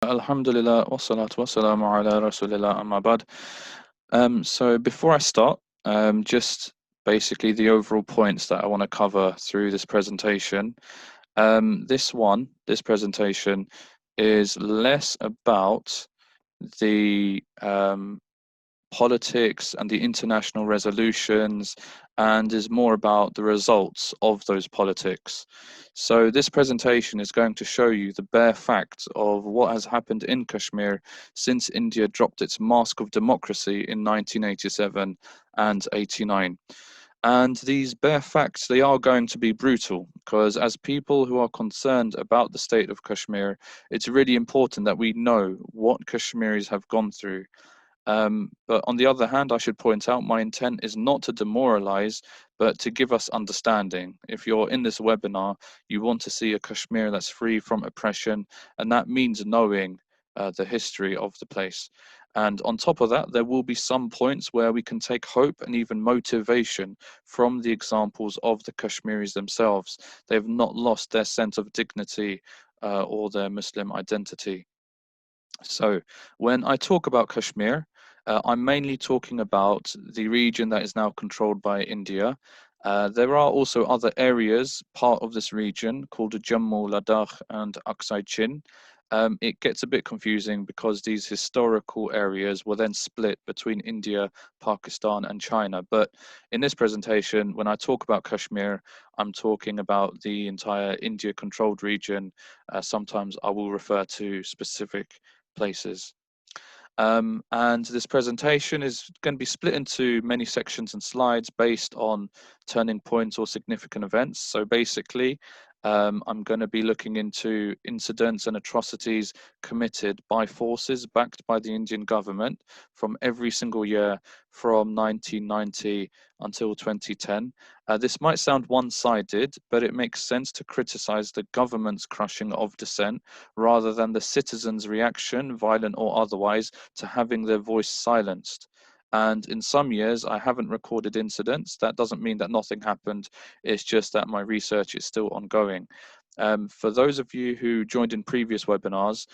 Alhamdulillah, wassalatu wassalamu ala rasulillah amma ba'd. So before I start, just basically the overall points that I want to cover through this presentation. This presentation is less about the politics and the international resolutions and is more about the results of those politics. So this presentation is going to show you the bare facts of what has happened in Kashmir since India dropped its mask of democracy in 1987 and 89. And these bare facts, they are going to be brutal because as people who are concerned about the state of Kashmir, it's really important that we know what Kashmiris have gone through. But on the other hand, I should point out my intent is not to demoralize, but to give us understanding. If you're in this webinar, you want to see a Kashmir that's free from oppression, and that means knowing the history of the place. And on top of that, there will be some points where we can take hope and even motivation from the examples of the Kashmiris themselves. They have not lost their sense of dignity or their Muslim identity. So, when I talk about Kashmir, I'm mainly talking about the region that is now controlled by India. There are also other areas, part of this region, called Jammu, Ladakh, and Aksai Chin. It gets a bit confusing because these historical areas were then split between India, Pakistan, and China. But in this presentation, when I talk about Kashmir, I'm talking about the entire India controlled region. Sometimes I will refer to specific places. And this presentation is going to be split into many sections and slides based on turning points or significant events. So basically, I'm going to be looking into incidents and atrocities committed by forces backed by the Indian government from every single year from 1990 until 2010. This might sound one-sided, but it makes sense to criticize the government's crushing of dissent rather than the citizens' reaction, violent or otherwise, to having their voice silenced. And in some years, I haven't recorded incidents. That doesn't mean that nothing happened. It's just that my research is still ongoing. For those of you who joined in previous webinars,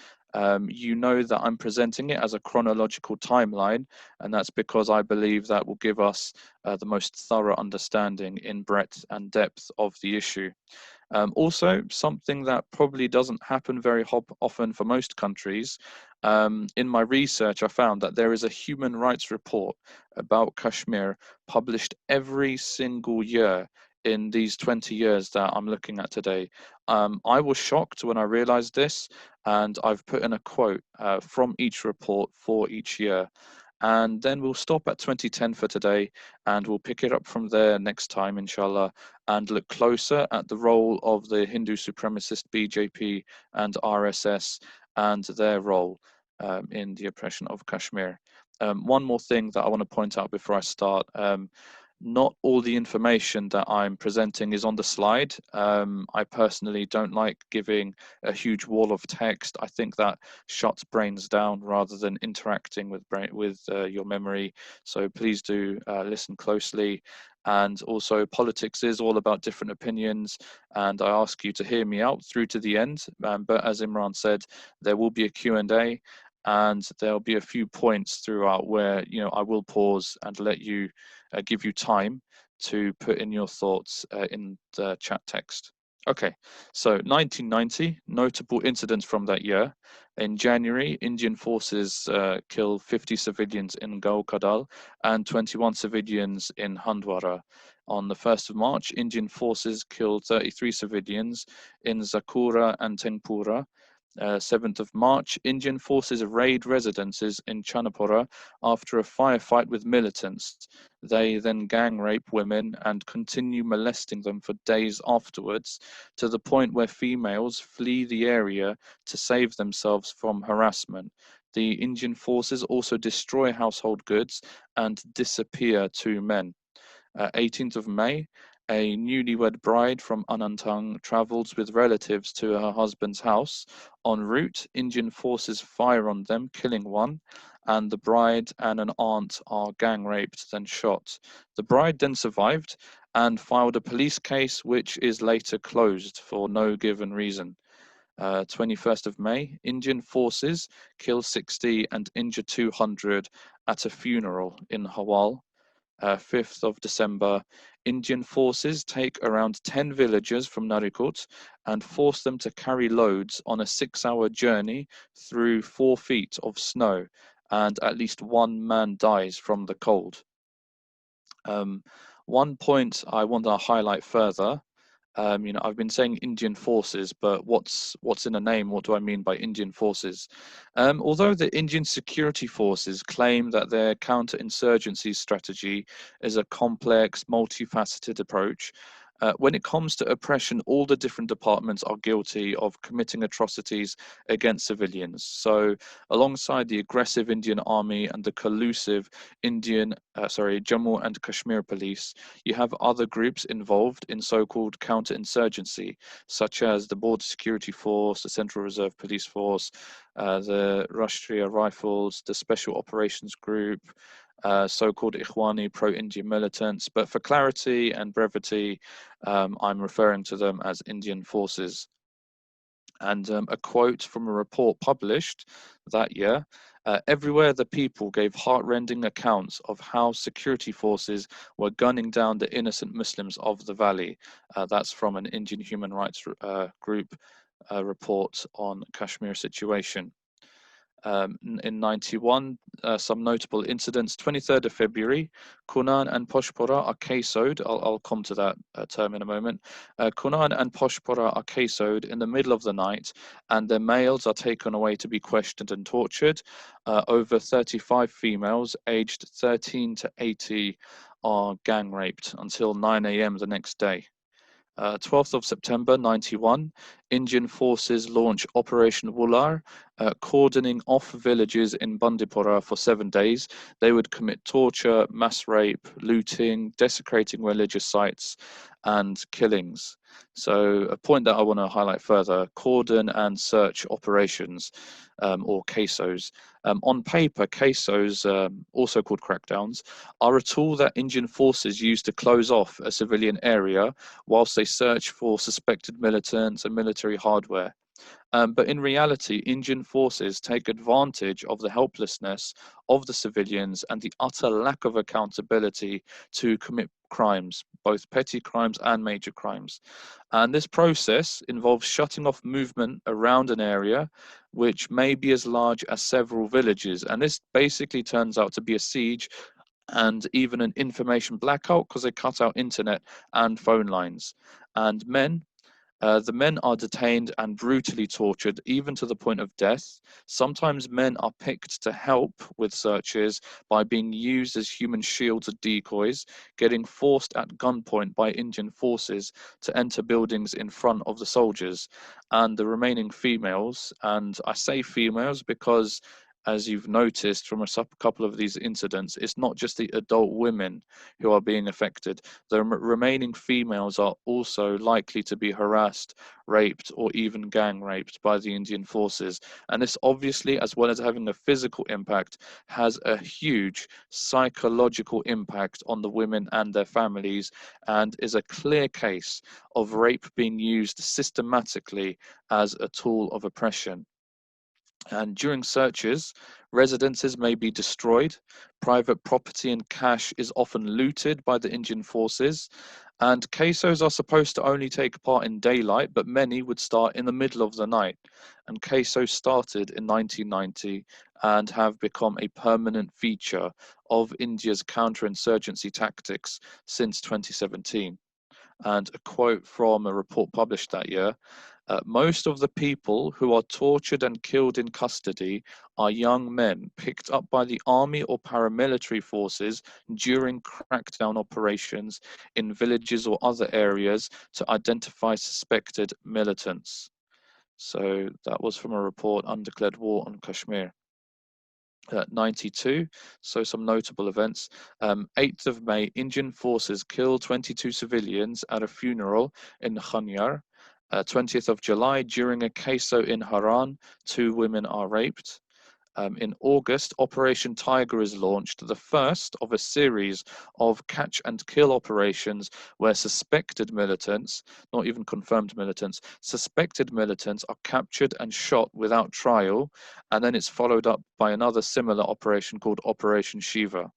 you know that I'm presenting it as a chronological timeline, and that's because I believe that will give us the most thorough understanding in breadth and depth of the issue. Also, something that probably doesn't happen very often for most countries, in my research, I found that there is a human rights report about Kashmir published every single year in these 20 years that I'm looking at today. I was shocked when I realized this, and I've put in a quote from each report for each year. And then we'll stop at 2010 for today, and we'll pick it up from there next time, inshallah, and look closer at the role of the Hindu supremacist BJP and RSS and their role in the oppression of Kashmir. One more thing that I want to point out before I start. Not all the information that I'm presenting is on the slide. I personally don't like giving a huge wall of text. I think that shuts brains down rather than interacting with your memory. So please do listen closely. And also, politics is all about different opinions, and I ask you to hear me out through to the end. But as Imran said, there will be a Q&A, and there'll be a few points throughout where I will pause and let you give you time to put in your thoughts in the chat text. Okay, so 1990, notable incidents from that year. In January, Indian forces killed 50 civilians in Gaukadal and 21 civilians in Handwara. On the 1st of March, Indian forces killed 33 civilians in Zakura and Tengpura. 7th of March, Indian forces raid residences in Chanapura after a firefight with militants. They then gang rape women and continue molesting them for days afterwards, to the point where females flee the area to save themselves from harassment. The Indian forces also destroy household goods and disappear 2 men. 18th of May, a newlywed bride from Anantang travels with relatives to her husband's house. En route, Indian forces fire on them, killing one, and the bride and an aunt are gang raped, then shot. The bride then survived and filed a police case, which is later closed for no given reason. 21st of May, Indian forces kill 60 and injure 200 at a funeral in Hawal. 5th of December, Indian forces take around 10 villagers from Narikut and force them to carry loads on a 6-hour journey through 4 feet of snow, and at least one man dies from the cold. One point I want to highlight further. I've been saying Indian forces, but what's in a name? What do I mean by Indian forces? Although the Indian security forces claim that their counterinsurgency strategy is a complex, multifaceted approach, when it comes to oppression, all the different departments are guilty of committing atrocities against civilians. So, alongside the aggressive Indian army and the collusive Jammu and Kashmir police, you have other groups involved in so-called counterinsurgency, such as the Border Security Force, the Central Reserve Police Force, the Rashtriya Rifles, the Special Operations Group, so-called Ikhwani pro-India militants. But for clarity and brevity, I'm referring to them as Indian forces. And a quote from a report published that year, everywhere the people gave heartrending accounts of how security forces were gunning down the innocent Muslims of the valley. That's from an Indian human rights group report on Kashmir situation. In 91, some notable incidents. 23rd of February, Kunan and Poshpora are case'd. I'll come to that term in a moment. Kunan and Poshpora are case'd in the middle of the night, and their males are taken away to be questioned and tortured. Over 35 females aged 13 to 80 are gang raped until 9 a.m. the next day. 12th of September 91, Indian forces launch Operation Wular, cordoning off villages in Bandipora for 7 days. They would commit torture, mass rape, looting, desecrating religious sites, and killings. So a point that I want to highlight further, cordon and search operations, or CASOs. On paper, CASOs, also called crackdowns, are a tool that Indian forces use to close off a civilian area whilst they search for suspected militants and military hardware. But in reality, Indian forces take advantage of the helplessness of the civilians and the utter lack of accountability to commit crimes, both petty crimes and major crimes. And this process involves shutting off movement around an area which may be as large as several villages. And this basically turns out to be a siege and even an information blackout because they cut out internet and phone lines. And the men are detained and brutally tortured, even to the point of death. Sometimes men are picked to help with searches by being used as human shields or decoys, getting forced at gunpoint by Indian forces to enter buildings in front of the soldiers. And the remaining females, and I say females because as you've noticed from a couple of these incidents, it's not just the adult women who are being affected. The remaining females are also likely to be harassed, raped, or even gang raped by the Indian forces. And this obviously, as well as having a physical impact, has a huge psychological impact on the women and their families, and is a clear case of rape being used systematically as a tool of oppression. And during searches, residences may be destroyed, private property and cash is often looted by the Indian forces, and CASOs are supposed to only take part in daylight, but many would start in the middle of the night. And CASOs started in 1990 and have become a permanent feature of India's counterinsurgency tactics since 2017. And a quote from a report published that year, most of the people who are tortured and killed in custody are young men picked up by the army or paramilitary forces during crackdown operations in villages or other areas to identify suspected militants. So that was from a report, Undeclared War on Kashmir. 92, so some notable events. 8th of May, Indian forces kill 22 civilians at a funeral in Khanyar. 20th of July, during a CASO in Haran, 2 women are raped. In August, Operation Tiger is launched, the first of a series of catch and kill operations where suspected militants, not even confirmed militants, suspected militants are captured and shot without trial, and then it's followed up by another similar operation called Operation Shiva.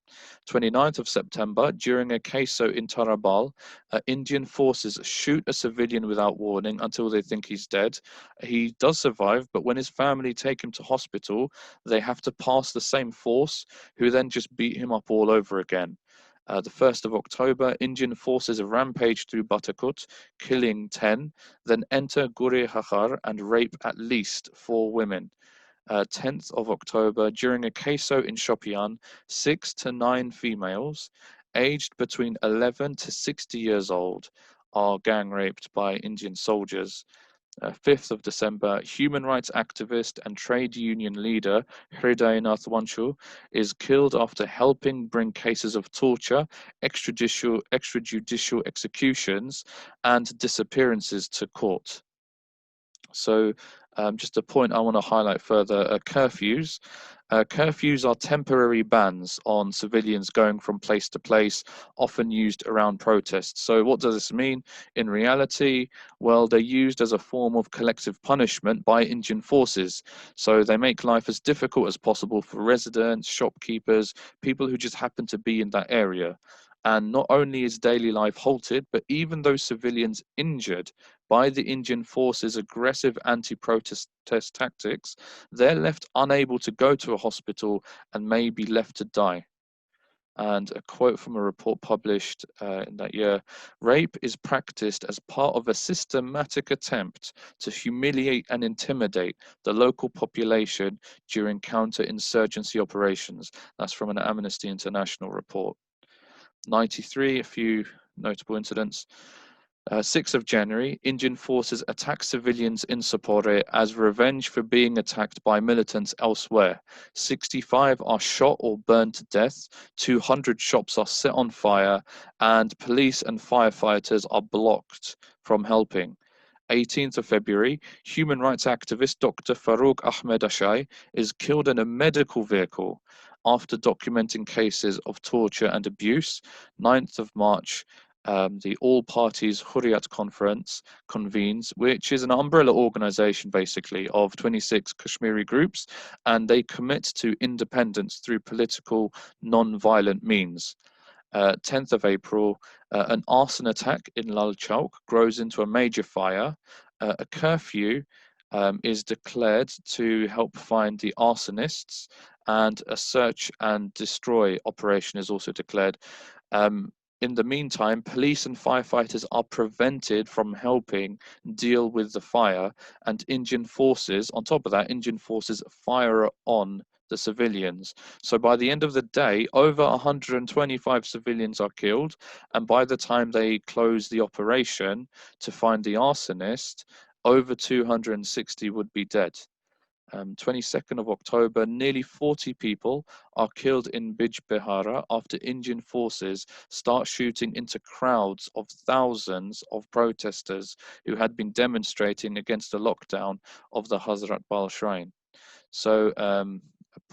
29th of September, during a queso in Tarabal, Indian forces shoot a civilian without warning until they think he's dead. He does survive, but when his family take him to hospital, they have to pass the same force, who then just beat him up all over again. The 1st of October, Indian forces rampage through Batakut, killing 10, then enter Gure Hakhar and rape at least 4 women. 10th of October, during a queso in Shopian, 6 to 9 females, aged between 11 to 60 years old, are gang raped by Indian soldiers. 5th of December, human rights activist and trade union leader Hridaynath Wanshu is killed after helping bring cases of torture, extrajudicial executions, and disappearances to court. So just a point I want to highlight further, curfews. Curfews are temporary bans on civilians going from place to place, often used around protests. So what does this mean? In reality, well, they're used as a form of collective punishment by Indian forces. So they make life as difficult as possible for residents, shopkeepers, people who just happen to be in that area. And not only is daily life halted, but even those civilians injured by the Indian forces' aggressive anti-protest tactics, they're left unable to go to a hospital and may be left to die. And a quote from a report published in that year: rape is practiced as part of a systematic attempt to humiliate and intimidate the local population during counter-insurgency operations. That's from an Amnesty International report. 93, a few notable incidents. 6th of January, Indian forces attack civilians in Sopore as revenge for being attacked by militants elsewhere. 65 are shot or burned to death, 200 shops are set on fire, and police and firefighters are blocked from helping. 18th of February, human rights activist Dr. Farouk Ahmed Ashai is killed in a medical vehicle after documenting cases of torture and abuse. 9th of March, the All Parties Hurriyat Conference convenes, which is an umbrella organization basically of 26 Kashmiri groups, and they commit to independence through political, non-violent means. 10th of April, an arson attack in Lal Chowk grows into a major fire. A curfew is declared to help find the arsonists, and a search and destroy operation is also declared. In the meantime, police and firefighters are prevented from helping deal with the fire, and Indian forces, on top of that, Indian forces fire on the civilians. So by the end of the day, over 125 civilians are killed, and by the time they close the operation to find the arsonist, over 260 would be dead. 22nd of October, nearly 40 people are killed in Bijbehara after Indian forces start shooting into crowds of thousands of protesters who had been demonstrating against the lockdown of the Hazrat Bal shrine. So a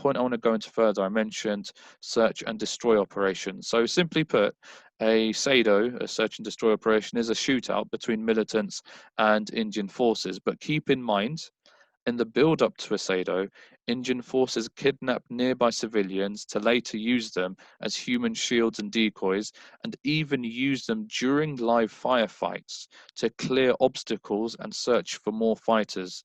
point I want to go into further, I mentioned search and destroy operation. So simply put, a SADO, a search and destroy operation, is a shootout between militants and Indian forces. But keep in mind, in the build-up to Asado, Indian forces kidnapped nearby civilians to later use them as human shields and decoys, and even use them during live firefights to clear obstacles and search for more fighters.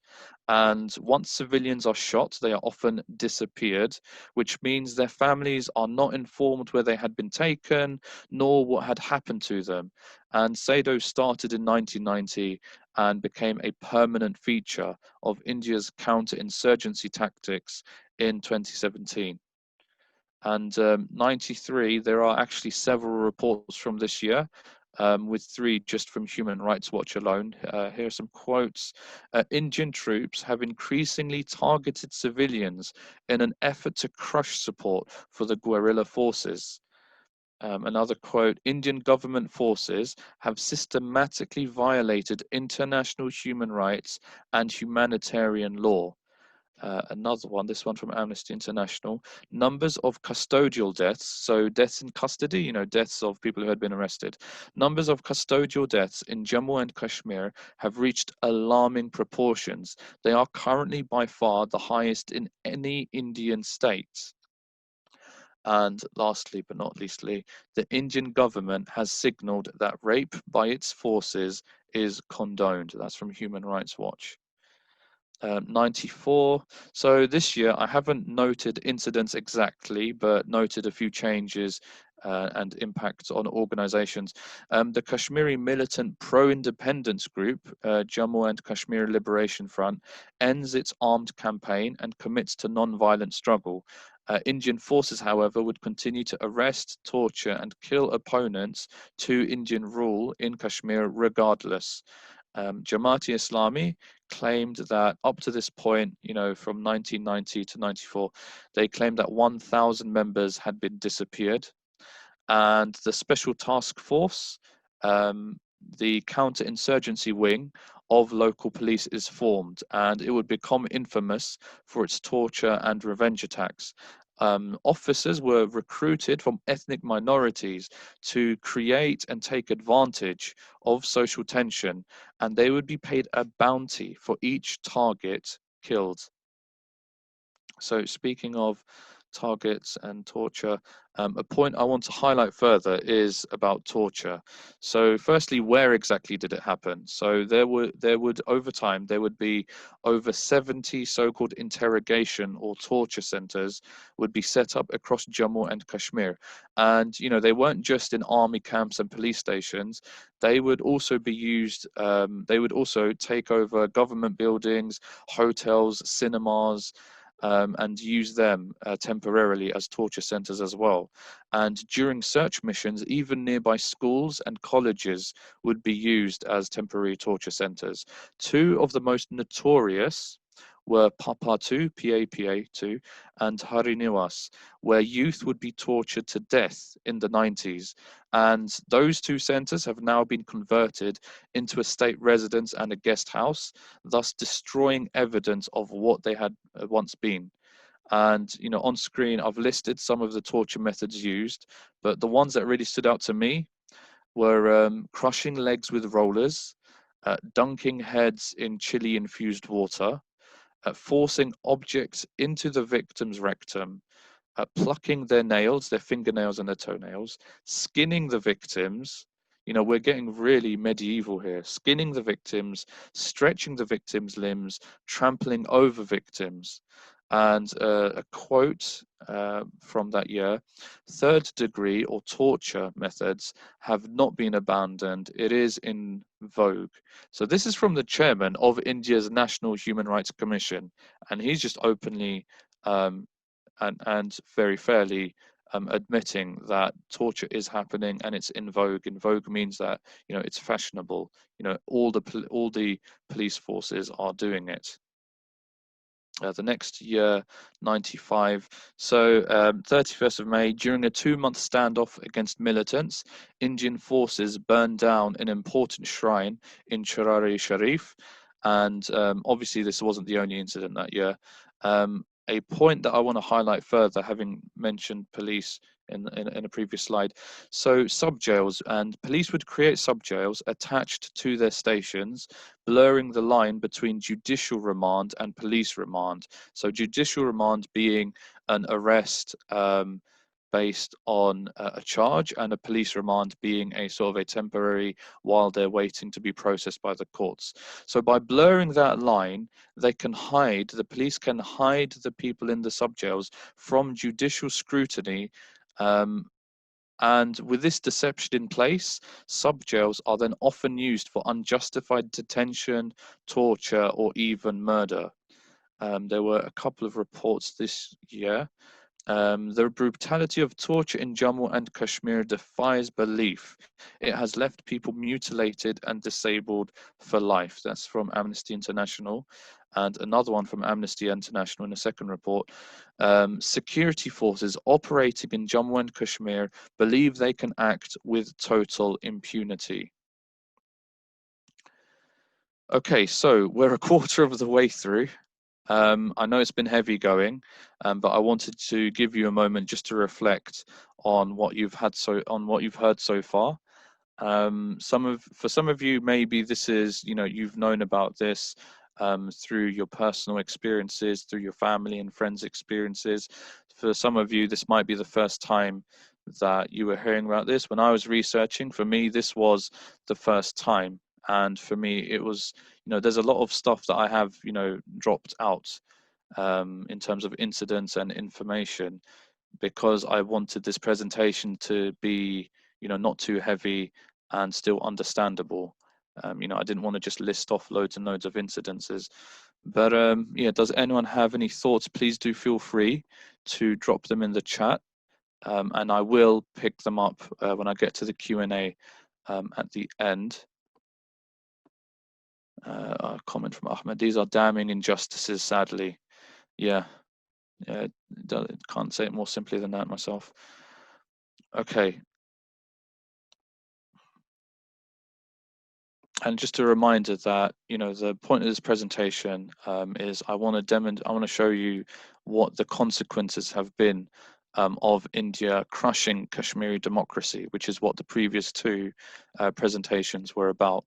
And once civilians are shot, they are often disappeared, which means their families are not informed where they had been taken, nor what had happened to them. And Sado started in 1990 and became a permanent feature of India's counter-insurgency tactics in 2017. And 93, there are actually several reports from this year, with 3 just from Human Rights Watch alone. Here are some quotes. Indian troops have increasingly targeted civilians in an effort to crush support for the guerrilla forces. Another quote: Indian government forces have systematically violated international human rights and humanitarian law. Another one, this one from Amnesty International, numbers of custodial deaths, so deaths in custody, deaths of people who had been arrested. Numbers of custodial deaths in Jammu and Kashmir have reached alarming proportions. They are currently by far the highest in any Indian state. And lastly, but not leastly, the Indian government has signaled that rape by its forces is condoned. That's from Human Rights Watch. 94. So this year, I haven't noted incidents exactly, but noted a few changes and impacts on organizations. The Kashmiri militant pro-independence group, Jammu and Kashmir Liberation Front, ends its armed campaign and commits to non-violent struggle. Indian forces, however, would continue to arrest, torture, and kill opponents to Indian rule in Kashmir regardless. Jamaat-e-Islami claimed that up to this point, from 1990 to 94, they claimed that 1,000 members had been disappeared. And the Special Task Force, the counterinsurgency wing of local police, is formed, and it would become infamous for its torture and revenge attacks. Officers were recruited from ethnic minorities to create and take advantage of social tension, and they would be paid a bounty for each target killed. So speaking of targets and torture, a point I want to highlight further is about torture. So firstly, where exactly did it happen? So there would over time there would be over 70 so-called interrogation or torture centers would be set up across Jammu and Kashmir. And they weren't just in army camps and police stations. They would also be used, they would also take over government buildings, hotels, cinemas, and use them temporarily as torture centers as well. And during search missions, even nearby schools and colleges would be used as temporary torture centers. Two of the most notorious were Papa-2, PAPA-2, and Hariniwas, where youth would be tortured to death in the 90s. And those two centers have now been converted into a state residence and a guest house, thus destroying evidence of what they had once been. And on screen, I've listed some of the torture methods used, but the ones that really stood out to me were crushing legs with rollers, dunking heads in chili infused water, forcing objects into the victim's rectum, plucking their nails, their fingernails and their toenails, skinning the victims. We're getting really medieval here. Skinning the victims, stretching the victims' limbs, trampling over victims. And a quote from that year: third degree or torture methods have not been abandoned. It is in vogue. So this is from the chairman of India's National Human Rights Commission, and he's just openly and very fairly admitting that torture is happening and it's in vogue. In vogue means that it's fashionable. All the police forces are doing it. The next year, 95. So 31st of May, during a 2-month standoff against militants, Indian forces burned down an important shrine in Chirari Sharif. And obviously this wasn't the only incident that year. A point that I want to highlight further, having mentioned police in a previous slide. So sub-jails, and police would create sub-jails attached to their stations, blurring the line between judicial remand and police remand. So judicial remand being an arrest based on a charge, and a police remand being a sort of a temporary while they're waiting to be processed by the courts. So by blurring that line, they can hide, the police can hide the people in the sub-jails from judicial scrutiny. And with this deception in place, sub-jails are then often used for unjustified detention, torture, or even murder. There were a couple of reports this year. The brutality of torture in Jammu and Kashmir defies belief. It has left people mutilated and disabled for life. That's from Amnesty International. And another one from Amnesty International in a second report. Security forces operating in Jammu and Kashmir believe they can act with total impunity. Okay, so we're a quarter of the way through. I know it's been heavy going, but I wanted to give you a moment just to reflect on what you've heard so far. For some of you, maybe this is, you've known about this through your personal experiences, through your family and friends' experiences. For some of you, this might be the first time that you were hearing about this. When I was researching, for me, this was the first time. And for me, it was, there's a lot of stuff that I have, dropped out in terms of incidents and information, because I wanted this presentation to be, not too heavy and still understandable. I didn't want to just list off loads and loads of incidences. But yeah, does anyone have any thoughts? Please do feel free to drop them in the chat, and I will pick them up when I get to the Q&A at the end. A comment from Ahmed: these are damning injustices, sadly. Yeah, can't say it more simply than that myself. Okay. And just a reminder that, the point of this presentation is I want to show you what the consequences have been of India crushing Kashmiri democracy, which is what the previous two presentations were about.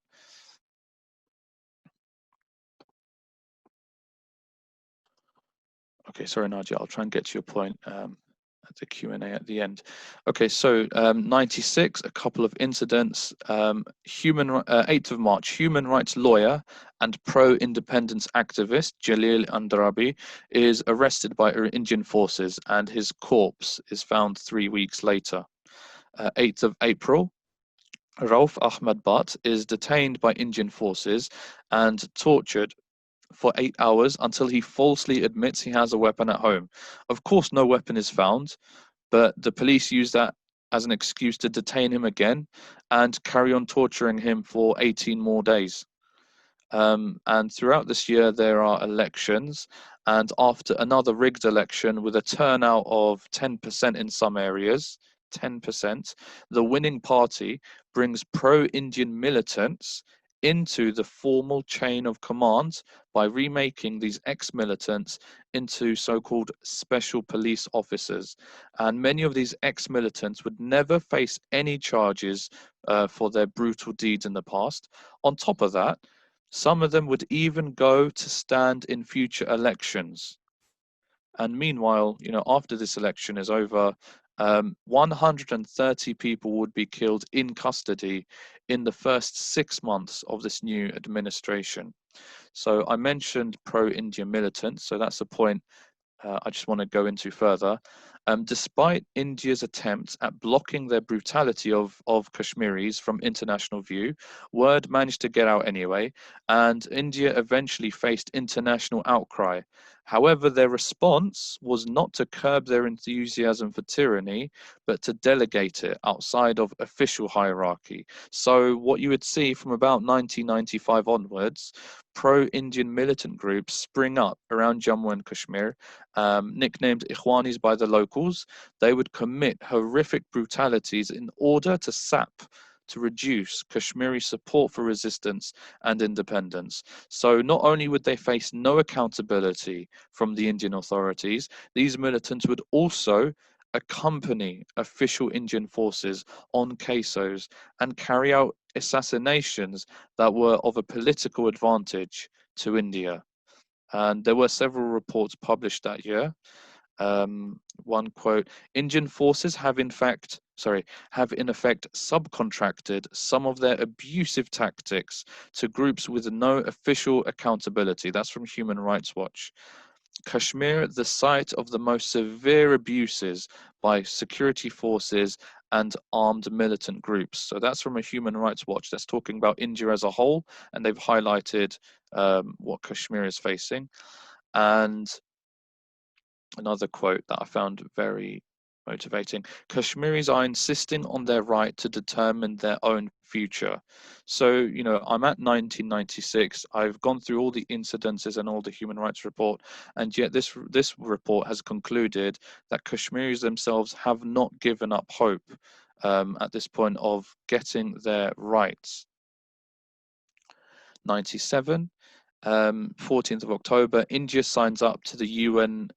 Okay, sorry, Nadia, I'll try and get to your point at the Q&A at the end. Okay, so 96, a couple of incidents. 8th of March, human rights lawyer and pro-independence activist Jalil Andarabi is arrested by Indian forces, and his corpse is found 3 weeks later. 8th of April, Rauf Ahmad Bhatt is detained by Indian forces and tortured for 8 hours until he falsely admits he has a weapon at home. Of course, no weapon is found, but the police use that as an excuse to detain him again and carry on torturing him for 18 more days. And throughout this year, there are elections. And after another rigged election with a turnout of 10% in some areas, 10%, the winning party brings pro-Indian militants into the formal chain of command by remaking these ex-militants into so-called special police officers. And many of these ex-militants would never face any charges for their brutal deeds in the past. On top of that, some of them would even go to stand in future elections. And meanwhile, after this election is over, 130 people would be killed in custody in the first 6 months of this new administration. So I mentioned pro-India militants, so that's a point I just want to go into further. Despite India's attempts at blocking their brutality of Kashmiris from international view, word managed to get out anyway, and India eventually faced international outcry. However, their response was not to curb their enthusiasm for tyranny, but to delegate it outside of official hierarchy. So what you would see from about 1995 onwards, pro-Indian militant groups spring up around Jammu and Kashmir, nicknamed Ikhwanis by the locals. They would commit horrific brutalities in order to reduce Kashmiri support for resistance and independence. So not only would they face no accountability from the Indian authorities, these militants would also accompany official Indian forces on casos and carry out assassinations that were of a political advantage to India. And there were several reports published that year. One quote: Indian forces have in effect subcontracted some of their abusive tactics to groups with no official accountability. That's from Human Rights Watch. Kashmir, the site of the most severe abuses by security forces and armed militant groups. So that's from a Human Rights Watch. That's talking about India as a whole, and they've highlighted what Kashmir is facing. And another quote that I found very motivating: Kashmiris are insisting on their right to determine their own future. So, I'm at 1996. I've gone through all the incidences and all the human rights report, and yet this report has concluded that Kashmiris themselves have not given up hope at this point of getting their rights. 97. 14th of October, India signs up to the UN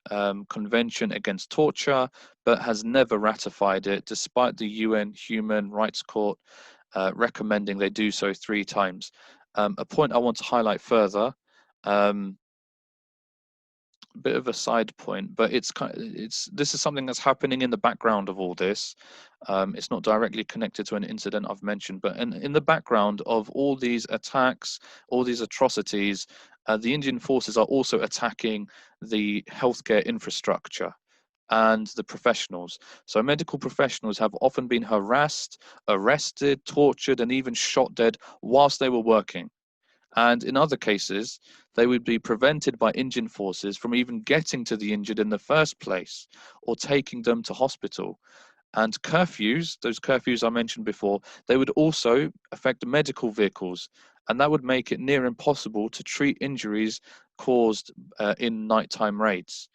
Convention Against Torture, but has never ratified it, despite the UN Human Rights Court recommending they do so 3 times. A point I want to highlight further, bit of a side point, but this is something that's happening in the background of all this. It's not directly connected to an incident I've mentioned, but in the background of all these attacks, all these atrocities, the Indian forces are also attacking the healthcare infrastructure and the professionals. So medical professionals have often been harassed, arrested, tortured, and even shot dead whilst they were working. And in other cases, they would be prevented by Indian forces from even getting to the injured in the first place or taking them to hospital. And curfews, those curfews I mentioned before, they would also affect medical vehicles, and that would make it near impossible to treat injuries caused in nighttime raids.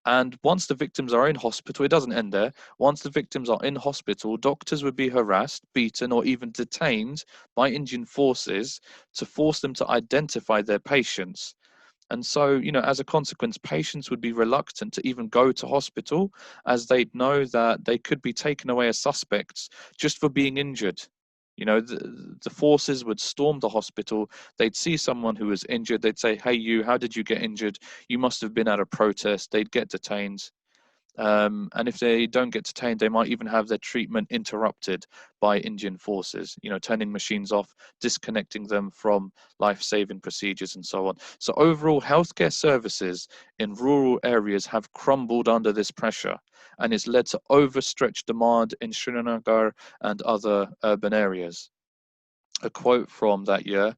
And once the victims are in hospital, it doesn't end there. Once the victims are in hospital, doctors would be harassed, beaten, or even detained by Indian forces to force them to identify their patients. And so, as a consequence, patients would be reluctant to even go to hospital, as they'd know that they could be taken away as suspects just for being injured. The forces would storm the hospital. They'd see someone who was injured. They'd say, "Hey, you, how did you get injured? You must have been at a protest." They'd get detained. And if they don't get detained, they might even have their treatment interrupted by Indian forces, turning machines off, disconnecting them from life-saving procedures and so on. So overall, healthcare services in rural areas have crumbled under this pressure, and it's led to overstretched demand in Srinagar and other urban areas. A quote from that year: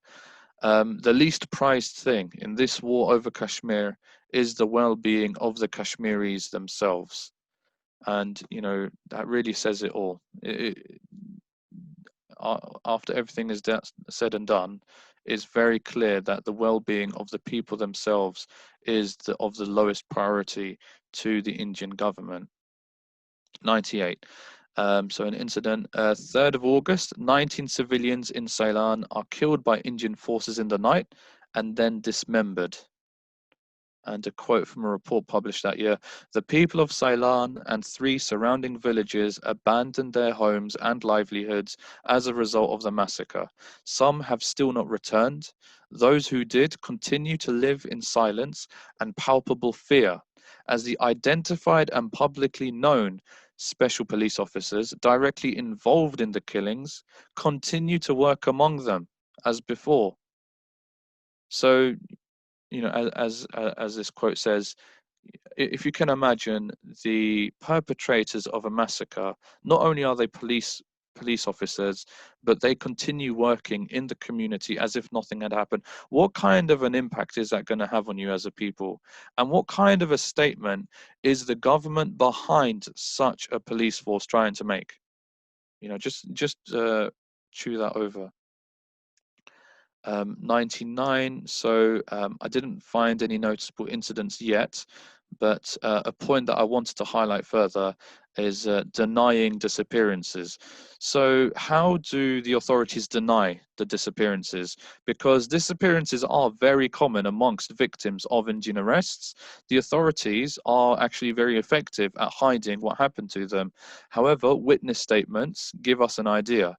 the least prized thing in this war over Kashmir is the well-being of the Kashmiris themselves. And, that really says it all. After everything is said and done, it's very clear that the well-being of the people themselves is of the lowest priority to the Indian government. 98. So an incident, 3rd of August, 19 civilians in Ceylon are killed by Indian forces in the night and then dismembered. And a quote from a report published that year: the people of Ceylon and 3 surrounding villages abandoned their homes and livelihoods as a result of the massacre. Some have still not returned. Those who did continue to live in silence and palpable fear, as the identified and publicly known special police officers directly involved in the killings continue to work among them as before. So, as this quote says, if you can imagine, the perpetrators of a massacre, not only are they police officers, but they continue working in the community as if nothing had happened. What kind of an impact is that going to have on you as a people? And what kind of a statement is the government behind such a police force trying to make? Just chew that over. 99. So I didn't find any noticeable incidents yet, but a point that I wanted to highlight further is denying disappearances. So how do the authorities deny the disappearances? Because disappearances are very common amongst victims of Indian arrests. The authorities are actually very effective at hiding what happened to them. However, witness statements give us an idea.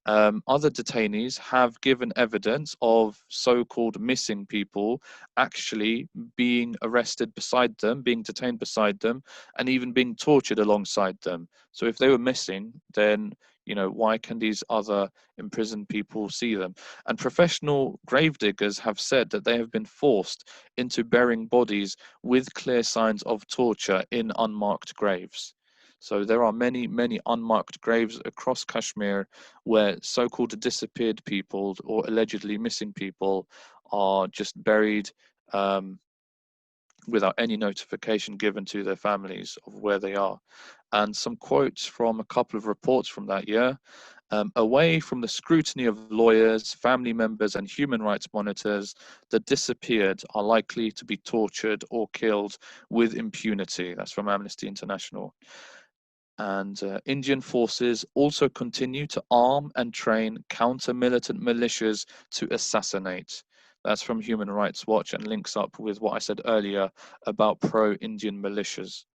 Other detainees have given evidence of so-called missing people actually being arrested beside them, being detained beside them, and even being tortured alongside them. So if they were missing, then why can these other imprisoned people see them? And professional gravediggers have said that they have been forced into burying bodies with clear signs of torture in unmarked graves. So there are many, many unmarked graves across Kashmir where so-called disappeared people or allegedly missing people are just buried without any notification given to their families of where they are. And some quotes from a couple of reports from that year: away from the scrutiny of lawyers, family members, and human rights monitors, the disappeared are likely to be tortured or killed with impunity. That's from Amnesty International. And Indian forces also continue to arm and train counter-militant militias to assassinate. That's from Human Rights Watch and links up with what I said earlier about pro-Indian militias.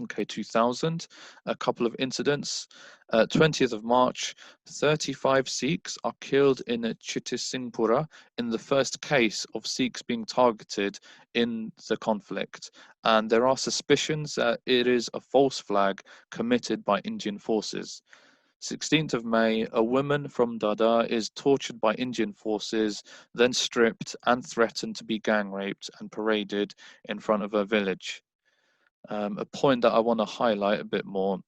Okay, 2000, a couple of incidents. 20th of March, 35 Sikhs are killed in Chittisinghpura in the first case of Sikhs being targeted in the conflict. And there are suspicions that it is a false flag committed by Indian forces. 16th of May, a woman from Dada is tortured by Indian forces, then stripped and threatened to be gang raped and paraded in front of her village. A point that I want to highlight a bit more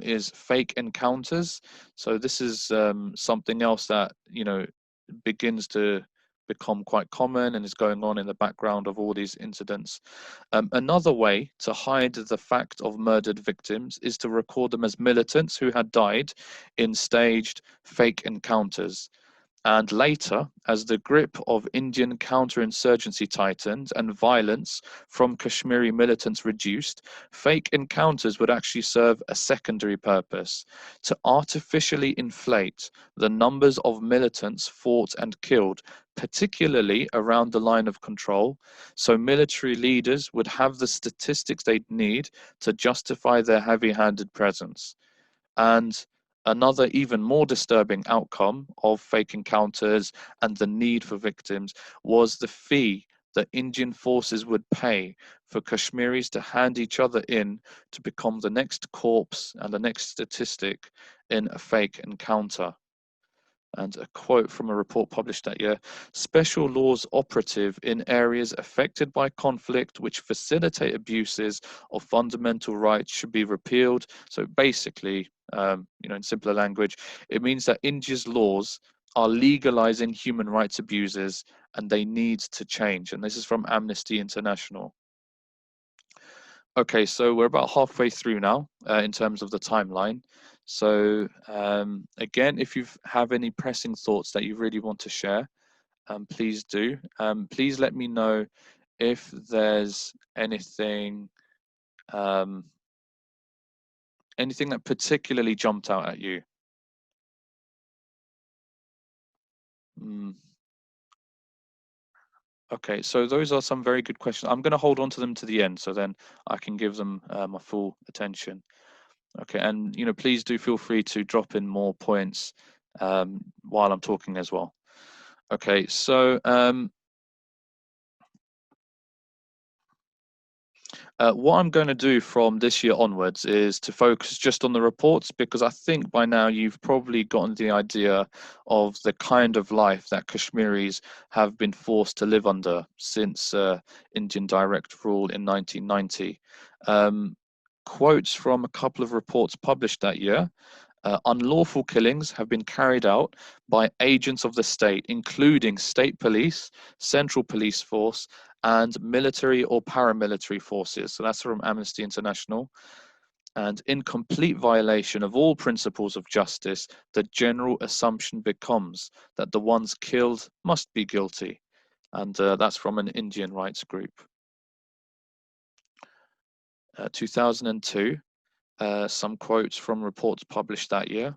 is fake encounters. So this is something else that, begins to become quite common and is going on in the background of all these incidents. Another way to hide the fact of murdered victims is to record them as militants who had died in staged fake encounters. And later, as the grip of Indian counterinsurgency tightened and violence from Kashmiri militants reduced, fake encounters would actually serve a secondary purpose: to artificially inflate the numbers of militants fought and killed, particularly around the line of control, so military leaders would have the statistics they'd need to justify their heavy-handed presence. And another even more disturbing outcome of fake encounters and the need for victims was the fee that Indian forces would pay for Kashmiris to hand each other in to become the next corpse and the next statistic in a fake encounter. And a quote from a report published that year: special laws operative in areas affected by conflict which facilitate abuses of fundamental rights should be repealed. So basically, in simpler language, it means that India's laws are legalizing human rights abuses and they need to change. And this is from Amnesty International. Okay, so we're about halfway through now in terms of the timeline. So again, if you have any pressing thoughts that you really want to share, please do. Please let me know if there's anything anything that particularly jumped out at you. Mm. Okay, so those are some very good questions. I'm going to hold on to them to the end, so then I can give them my full attention. Okay, and please do feel free to drop in more points while I'm talking as well. Okay, so what I'm going to do from this year onwards is to focus just on the reports, because I think by now you've probably gotten the idea of the kind of life that Kashmiris have been forced to live under since Indian direct rule in 1990. Quotes from a couple of reports published that year: unlawful killings have been carried out by agents of the state, including state police, central police force, and military or paramilitary forces. So that's from Amnesty International. And in complete violation of all principles of justice, the general assumption becomes that the ones killed must be guilty. And that's from an Indian rights group. 2002, some quotes from reports published that year.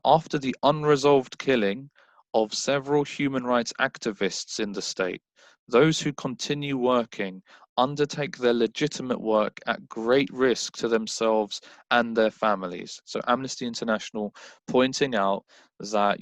After the unresolved killing of several human rights activists in the state, those who continue working undertake their legitimate work at great risk to themselves and their families. So Amnesty International pointing out that,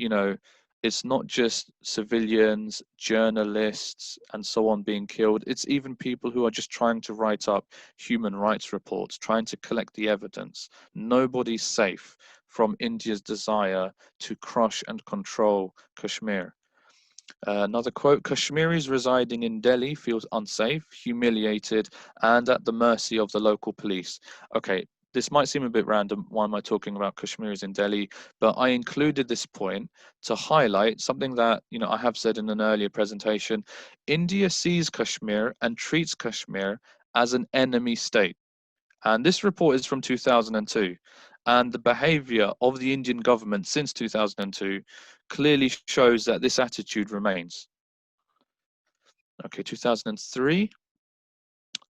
it's not just civilians, journalists, and so on being killed. It's even people who are just trying to write up human rights reports, trying to collect the evidence. Nobody's safe from India's desire to crush and control Kashmir. Another quote: Kashmiris residing in Delhi feels unsafe, humiliated, and at the mercy of the local police. Okay, this might seem a bit random. Why am I talking about Kashmiris in Delhi? But I included this point to highlight something that I have said in an earlier presentation. India sees Kashmir and treats Kashmir as an enemy state. And this report is from 2002. And the behavior of the Indian government since 2002 clearly shows that this attitude remains. Okay, 2003.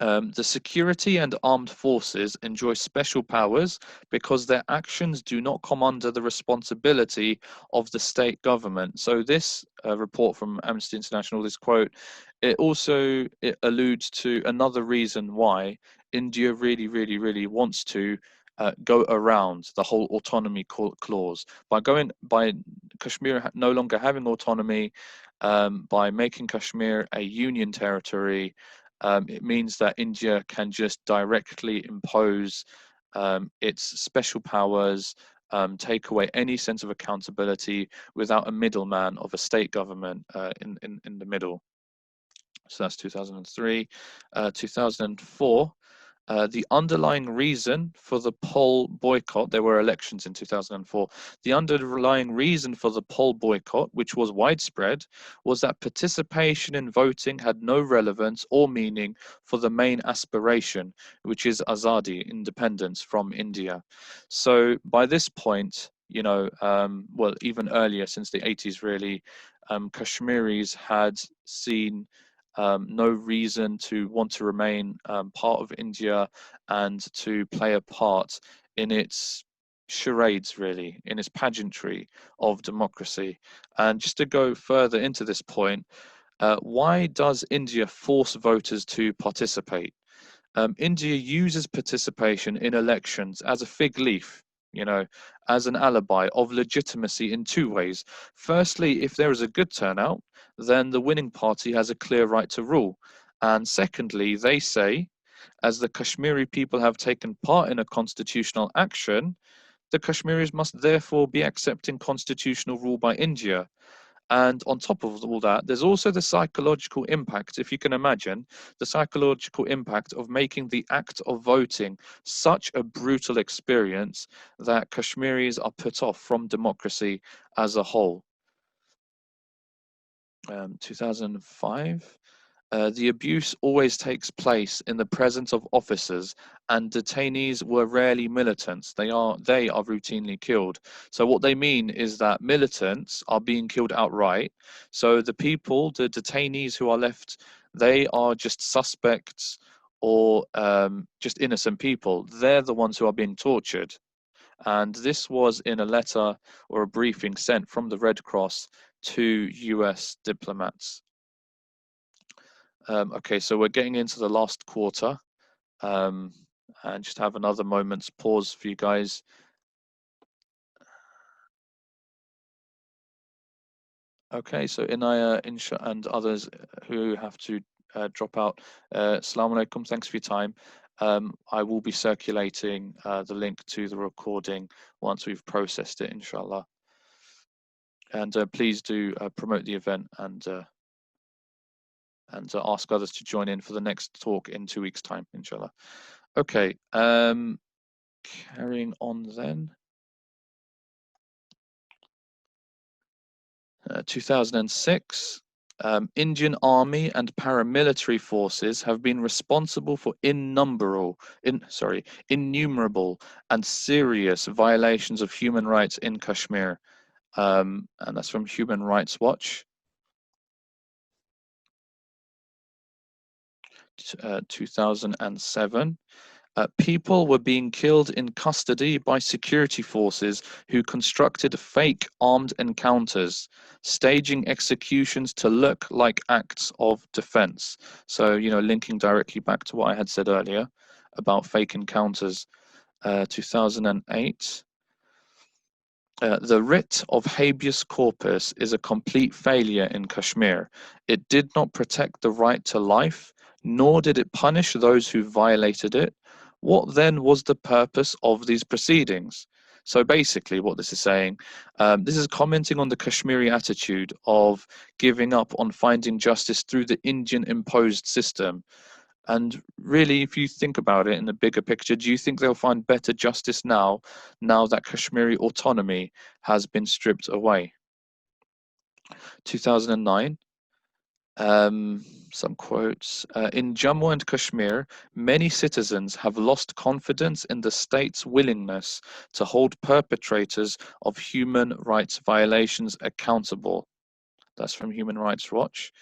The security and armed forces enjoy special powers because their actions do not come under the responsibility of the state government. So this report from Amnesty International, this quote, it alludes to another reason why India really wants to go around the whole autonomy clause by Kashmir no longer having autonomy, by making Kashmir a union territory. It means that India can just directly impose its special powers, take away any sense of accountability without a middleman of a state government in the middle. So that's 2003. 2004, the underlying reason for the poll boycott, there were elections in 2004, the underlying reason for the poll boycott, which was widespread, was that participation in voting had no relevance or meaning for the main aspiration, which is Azadi, independence from India. So by this point, well, even earlier, since the 80s really, Kashmiris had seen no reason to want to remain part of India and to play a part in its charades, really, in its pageantry of democracy. And just to go further into this point, why does India force voters to participate? India uses participation in elections as a fig leaf, as an alibi of legitimacy in two ways. Firstly, if there is a good turnout, then the winning party has a clear right to rule. And secondly, they say, as the Kashmiri people have taken part in a constitutional action, the Kashmiris must therefore be accepting constitutional rule by India. And on top of all that, there's also the psychological impact, if you can imagine, the psychological impact of making the act of voting such a brutal experience that Kashmiris are put off from democracy as a whole. 2005. The abuse always takes place in the presence of officers, and detainees were rarely militants. They are routinely killed. So what they mean is that militants are being killed outright. So the detainees who are left, they are just suspects or just innocent people. They're the ones who are being tortured. And this was in a letter or a briefing sent from the Red Cross to US diplomats. Okay, so we're getting into the last quarter, and just have another moment's pause for you guys. Okay, so Inaya, Insha, and others who have to drop out, Assalamu alaikum, thanks for your time. I will be circulating the link to the recording once we've processed it, inshallah. And please do promote the event and ask others to join in for the next talk in 2 weeks' time, inshallah. Okay, carrying on then. 2006, Indian Army and paramilitary forces have been responsible for innumerable and serious violations of human rights in Kashmir. And that's from Human Rights Watch. 2007. People were being killed in custody by security forces who constructed fake armed encounters, staging executions to look like acts of defense. So, linking directly back to what I had said earlier about fake encounters. 2008. The writ of habeas corpus is a complete failure in Kashmir. It did not protect the right to life, nor did it punish those who violated it. What then was the purpose of these proceedings? So basically what this is saying, this is commenting on the Kashmiri attitude of giving up on finding justice through the Indian imposed system. And really, if you think about it in the bigger picture, do you think they'll find better justice now that Kashmiri autonomy has been stripped away? 2009, some quotes. In Jammu and Kashmir, many citizens have lost confidence in the state's willingness to hold perpetrators of human rights violations accountable. That's from Human Rights Watch.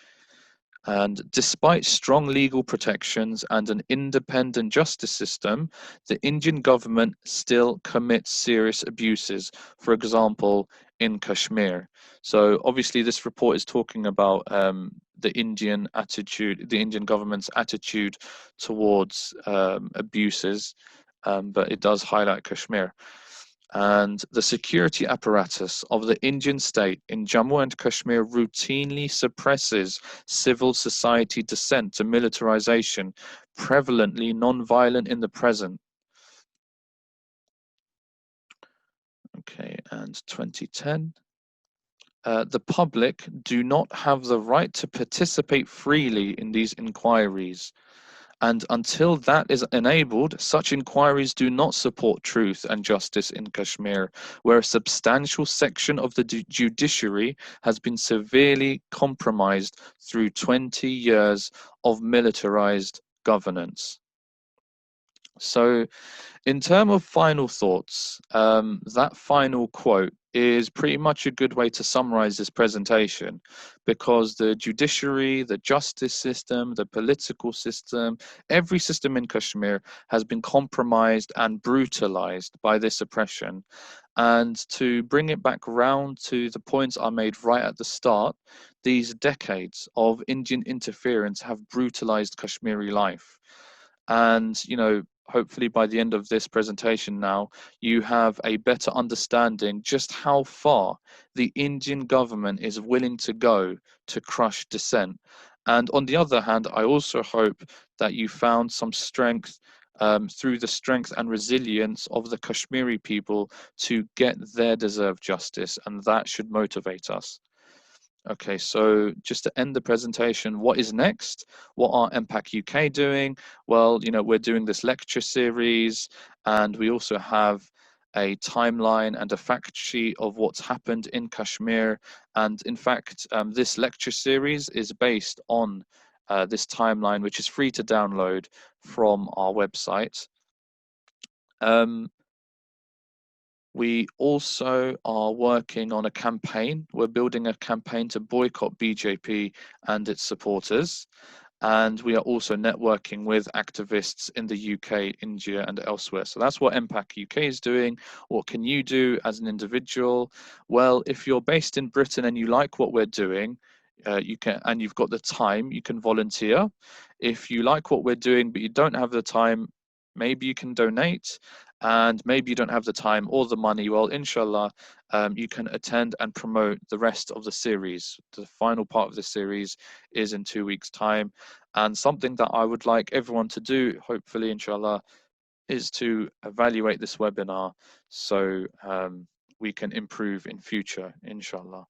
And despite strong legal protections and an independent justice system, the Indian government still commits serious abuses, for example, in Kashmir. So obviously this report is talking about the Indian attitude, the Indian government's attitude towards abuses, but it does highlight Kashmir. And the security apparatus of the Indian state in Jammu and Kashmir routinely suppresses civil society dissent to militarization, prevalently non-violent in the present. Okay, and 2010. The public do not have the right to participate freely in these inquiries. And until that is enabled, such inquiries do not support truth and justice in Kashmir, where a substantial section of the judiciary has been severely compromised through 20 years of militarized governance. So, in terms of final thoughts, that final quote is pretty much a good way to summarize this presentation, because the judiciary, the justice system, the political system, every system in Kashmir has been compromised and brutalized by this oppression. And to bring it back round to the points I made right at the start, these decades of Indian interference have brutalized Kashmiri life. And, hopefully by the end of this presentation now, you have a better understanding just how far the Indian government is willing to go to crush dissent. And on the other hand, I also hope that you found some strength through the strength and resilience of the Kashmiri people to get their deserved justice, and that should motivate us. Okay, so just to end the presentation, what is next? What are MPAC UK doing? Well, we're doing this lecture series, and we also have a timeline and a fact sheet of what's happened in Kashmir. And in fact, this lecture series is based on this timeline, which is free to download from our website. We also are working on a campaign. We're building a campaign to boycott BJP and its supporters. And we are also networking with activists in the UK, India, and elsewhere. So that's what MPAC UK is doing. What can you do as an individual? Well, if you're based in Britain and you like what we're doing, you can, and you've got the time, you can volunteer. If you like what we're doing but you don't have the time, maybe you can donate. And maybe you don't have the time or the money. Well, inshallah, you can attend and promote the rest of the series. The final part of the series is in 2 weeks' time. And something that I would like everyone to do, hopefully, inshallah, is to evaluate this webinar so we can improve in future, inshallah.